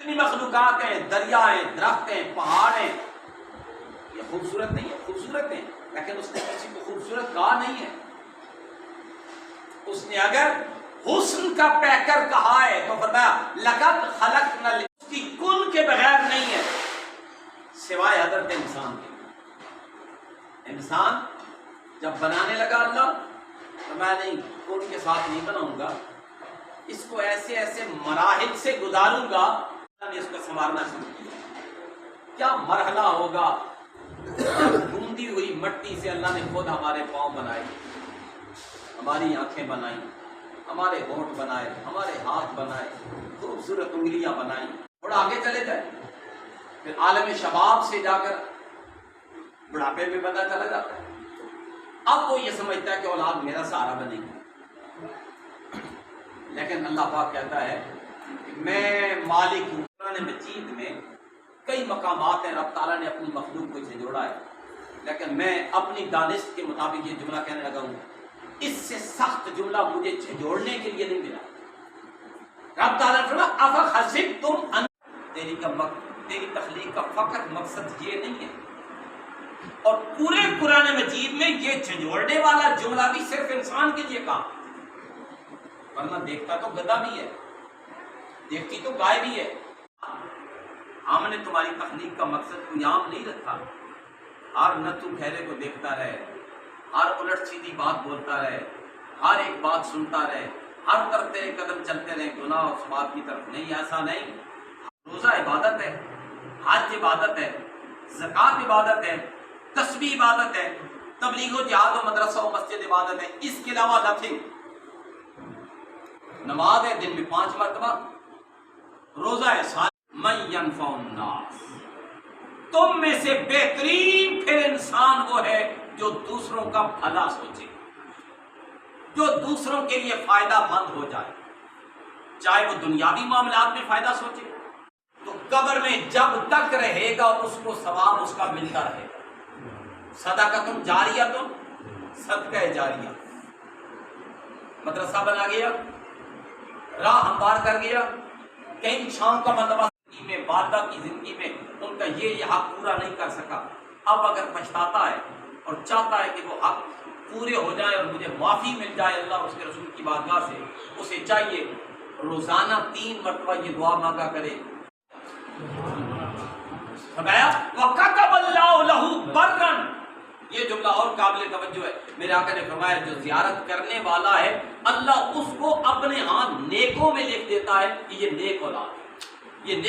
اتنی مخلوقات ہیں، دریائیں، درخت ہیں، پہاڑ ہیں، یہ خوبصورت نہیں ہے؟ خوبصورت ہیں، لیکن اس نے کسی کو خوبصورت کہا نہیں ہے۔ اس نے اگر حسن کا پیکر کہا ہے تو فرمایا لقد خلقنا، اس کی کن کے بغیر نہیں ہے سوائے حضرت انسان کے۔ انسان جب بنانے لگا اللہ تو میں نہیں کن کے ساتھ نہیں بناؤں گا، اس کو ایسے ایسے مراحل سے گزاروں گا، اللہ نے اس کو سنوارنا شروع کیا۔ کیا مرحلہ ہوگا، ڈھونڈی ہوئی مٹی سے اللہ نے خود ہمارے پاؤں بنائے، ہماری آنکھیں بنائیں، ہمارے ہونٹ بنائے، ہمارے ہاتھ بنائے، خوبصورت انگلیاں بنائیں۔ تھوڑا آگے چلے جائیں، پھر عالم شباب سے جا کر بڑھاپے میں بندہ چلا جاتا ہے۔ اب وہ یہ سمجھتا ہے کہ اولاد میرا سہارا بنے گی، لیکن اللہ پاک کہتا ہے کہ میں مالک ہوں۔ قرآن مجید میں کئی مقامات ہیں رب تعالیٰ نے اپنی مخلوق کو جھنجھوڑا ہے، لیکن میں اپنی دانست کے مطابق یہ جملہ کہنے لگا ہوں، اس سے سخت جملہ مجھے جھنجھوڑنے کے لیے نہیں ملا۔ رب تعالیٰ نے فرمایا افحسبتم ان، تیری تخلیق کا فقط مقصد یہ نہیں ہے۔ اور پورے قرآن مجید میں یہ جھنجھوڑنے والا جملہ بھی صرف انسان کے لیے کہا، ورنہ دیکھتا تو گدھا بھی ہے، دیکھتی تو گائے بھی ہے۔ ہم نے تمہاری تخلیق کا مقصد کوئی عام نہیں رکھا، ہر نتو پھیلے کو دیکھتا رہے، ہر الٹ سیدھی بات بولتا رہے، ہر ایک بات سنتا رہے، ہر طرف تیرے قدم چلتے رہے گناہ اور ثواب کی طرف نہیں۔ ایسا نہیں، روزہ عبادت ہے، حج عبادت ہے، زکوٰۃ عبادت ہے، تسبیح عبادت ہے، تبلیغ و جہاد و مدرسہ و مسجد عبادت ہے، اس کے علاوہ نتھنگ۔ نماز ہے دن میں 5 مرتبہ، روزہ ہے سال من ینفع الناس۔ تم میں سے بہترین پھر انسان وہ ہے جو دوسروں کا بھلا سوچے، جو دوسروں کے لیے فائدہ مند ہو جائے، چاہے وہ دنیاوی معاملات میں فائدہ سوچے تو قبر میں جب تک رہے گا اس کو ثواب اس کا ملتا رہے گا۔ صدقۃ جاریہ، صدقہ جاریہ، مدرسہ بنا گیا، راہ ہموار کر گیا، کہیں چھاؤں کا بندوبست میں، والدہ کی زندگی میں ان کا یہ حق پورا نہیں کر سکا، اب اگر پچھتاتا ہے اور چاہتا ہے کہ وہ حق پورے ہو جائے اور مجھے معافی مل جائے اللہ اور اس کے رسول کی بارگاہ سے، اسے چاہیے روزانہ 3 مرتبہ یہ دعا مانگا کرے۔ فرمایا وَكَتَبَ اللَّهُ لَهُ بَرًّا، یہ جملہ اور قابل توجہ ہے۔ میرے آقا نے فرمایا جو زیارت کرنے والا ہے اللہ اس کو اپنے ہاں نیکوں میں لکھ دیتا ہے کہ یہ نیک اولاد ہے۔